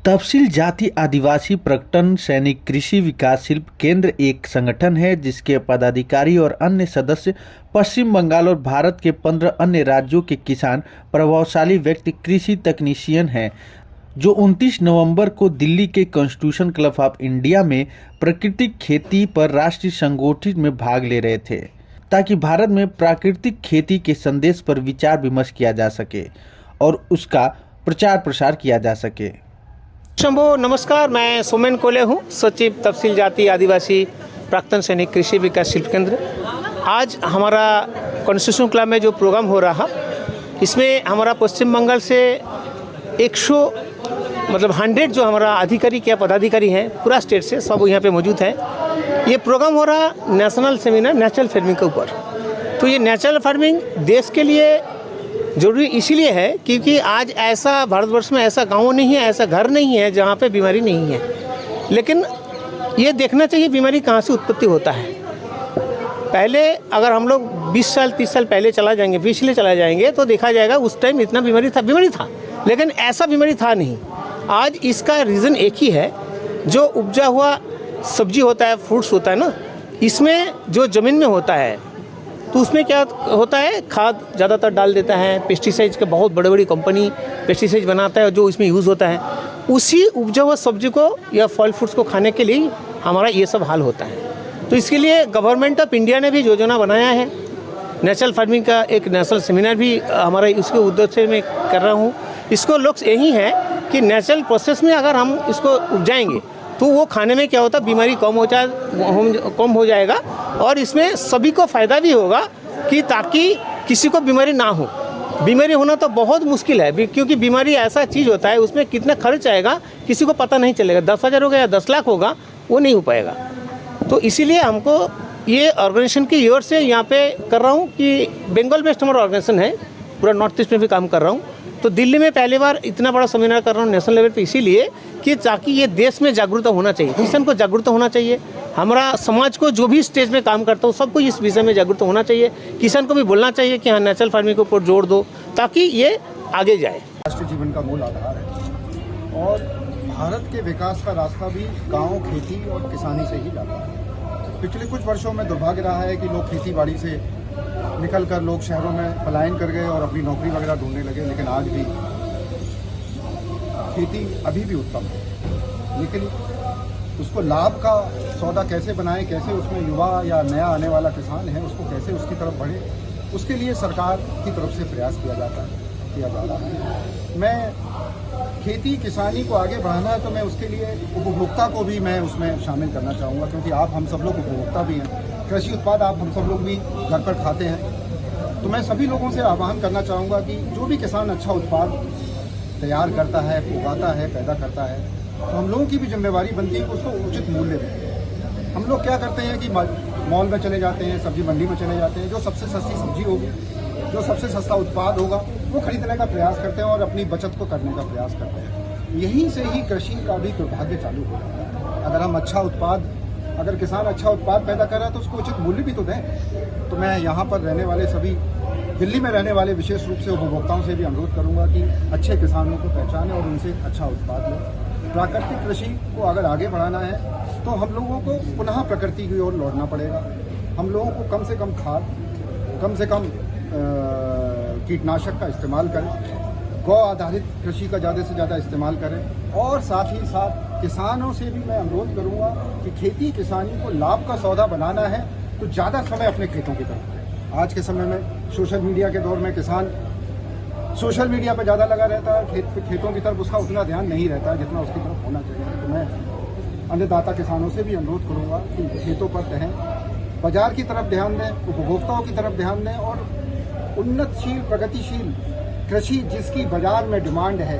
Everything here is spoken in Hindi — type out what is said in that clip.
तपसील जाति आदिवासी प्रकटन सैनिक कृषि विकास शिल्प केंद्र एक संगठन है जिसके पदाधिकारी और अन्य सदस्य पश्चिम बंगाल और भारत के 15 अन्य राज्यों के किसान प्रभावशाली व्यक्ति कृषि तकनीशियन हैं जो 29 नवंबर को दिल्ली के कॉन्स्टिट्यूशन क्लब ऑफ इंडिया में प्राकृतिक खेती पर राष्ट्रीय संगोष्ठी में भाग ले रहे थे ताकि भारत में प्राकृतिक खेती के संदेश पर विचार विमर्श किया जा सके और उसका प्रचार प्रसार किया जा सके। शंभो नमस्कार, मैं सोमेन कोले हूँ, सचिव तपसील जाति आदिवासी प्राक्तन सैनिक कृषि विकास शिल्प केंद्र। आज हमारा कॉन्स्टिट्यूशन क्लब में जो प्रोग्राम हो रहा इसमें हमारा पश्चिम बंगाल से 100 जो हमारा अधिकारी या पदाधिकारी हैं पूरा स्टेट से सब यहाँ पे मौजूद हैं। ये प्रोग्राम हो रहा नेशनल सेमिनार नेचुरल फार्मिंग के ऊपर। तो ये नेचुरल फार्मिंग देश के लिए ज़रूरी इसीलिए है क्योंकि आज ऐसा भारतवर्ष में ऐसा गांव नहीं है, ऐसा घर नहीं है जहां पे बीमारी नहीं है। लेकिन ये देखना चाहिए बीमारी कहां से उत्पत्ति होता है। पहले अगर हम लोग 20 साल 30 साल पहले चला जाएंगे तो देखा जाएगा उस टाइम इतना बीमारी था, लेकिन ऐसा बीमारी था नहीं। आज इसका रीज़न एक ही है, जो उपजा हुआ सब्जी होता है, फ्रूट्स होता है ना, इसमें जो ज़मीन में होता है तो उसमें क्या होता है, खाद ज़्यादातर डाल देता है। पेस्टिसाइड्स के बहुत बड़ी कंपनी पेस्टिसाइड बनाता है जो इसमें यूज़ होता है। उसी उपजा हुआ सब्जी को या फल फ्रूट्स को खाने के लिए हमारा ये सब हाल होता है। तो इसके लिए गवर्नमेंट ऑफ इंडिया ने भी योजना बनाया है। नेचुरल फार्मिंग का एक नेशनल सेमिनार भी हमारा उसके उद्देश्य में कर रहा हूँ। इसको लक्ष्य यही है कि नेचुरल प्रोसेस में अगर हम इसको उपजाएंगे तो वो खाने में क्या होता है, बीमारी कम हो जाएगा और इसमें सभी को फ़ायदा भी होगा कि ताकि किसी को बीमारी ना हो। बीमारी होना तो बहुत मुश्किल है क्योंकि बीमारी ऐसा चीज़ होता है उसमें कितना खर्च आएगा किसी को पता नहीं चलेगा। 10,000 होगा या 10 लाख होगा वो नहीं हो पाएगा। तो इसीलिए हमको ये ऑर्गेनाइजेशन की ओर से यहाँ पे कर रहा हूँ कि बंगाल बेस्ड हमारा ऑर्गेनाइजेशन है, पूरा नॉर्थ ईस्ट में भी काम कर रहा हूँ। तो दिल्ली में पहली बार इतना बड़ा सेमिनार कर रहा हूँ नेशनल लेवल पे, इसीलिए कि ताकि ये देश में जागरूकता होना चाहिए, किसान को जागरूकता होना चाहिए, हमारा समाज को जो भी स्टेज में काम करता हूँ सबको इस विषय में जागरूकता होना चाहिए। किसान को भी बोलना चाहिए कि हाँ नेचुरल फार्मिंग के ऊपर जोड़ दो ताकि ये आगे जाए। राष्ट्रीय जीवन का मूल आधार है और भारत के विकास का रास्ता भी गाँव, खेती और किसानी से ही जाता है। पिछले कुछ वर्षों में दुर्भाग्य रहा है कि लोग खेती बाड़ी से निकलकर लोग शहरों में पलायन कर गए और अपनी नौकरी वगैरह ढूंढने लगे। लेकिन आज भी खेती अभी भी उत्तम है, लेकिन उसको लाभ का सौदा कैसे बनाएं, कैसे उसमें युवा या नया आने वाला किसान है उसको कैसे उसकी तरफ बढ़े, उसके लिए सरकार की तरफ से प्रयास किया जा रहा है। मैं खेती किसानी को आगे बढ़ाना है तो मैं उसके लिए उपभोक्ता को भी मैं उसमें शामिल करना चाहूँगा, क्योंकि आप हम सब लोग उपभोक्ता भी हैं। कृषि उत्पाद आप हम सब लोग भी घर पर खाते हैं। तो मैं सभी लोगों से आह्वान करना चाहूँगा कि जो भी किसान अच्छा उत्पाद तैयार करता है, उगाता है, पैदा करता है, तो हम लोगों की भी जिम्मेवारी बनती है कि उसको उचित मूल्य दें। हम लोग क्या करते हैं कि मॉल में चले जाते हैं, सब्जी मंडी में चले जाते हैं, जो सबसे सस्ती सब्जी होगी, जो सबसे सस्ता उत्पाद होगा वो खरीदने का प्रयास करते हैं और अपनी बचत को करने का प्रयास करते हैं। यहीं से ही कृषि का भी दुर्भाग्य चालू हो जाता है। अगर किसान अच्छा उत्पाद पैदा कर रहा है तो उसको उचित मूल्य भी तो दें। तो मैं यहाँ पर रहने वाले सभी दिल्ली में रहने वाले विशेष रूप से उपभोक्ताओं से भी अनुरोध करूँगा कि अच्छे किसानों को पहचानें और उनसे अच्छा उत्पाद लें। प्राकृतिक कृषि को अगर आगे बढ़ाना है तो हम लोगों को पुनः प्रकृति की ओर लौटना पड़ेगा। हम लोगों को कम से कम खाद, कम से कम कीटनाशक का इस्तेमाल करें, गौ आधारित कृषि का ज़्यादा से ज़्यादा इस्तेमाल करें और साथ ही साथ किसानों से भी मैं अनुरोध करूंगा कि खेती किसानी को लाभ का सौदा बनाना है तो ज़्यादा समय अपने खेतों की तरफ दें। आज के समय में सोशल मीडिया के दौर में किसान सोशल मीडिया पर ज़्यादा लगा रहता है, खेतों की तरफ उसका उतना ध्यान नहीं रहता है जितना उसकी तरफ होना चाहिए। तो मैं अन्नदाता किसानों से भी अनुरोध करूँगा कि खेतों पर रहें, बाजार की तरफ ध्यान दें, उपभोक्ताओं की तरफ ध्यान दें और उन्नतशील प्रगतिशील कृषि जिसकी बाजार में डिमांड है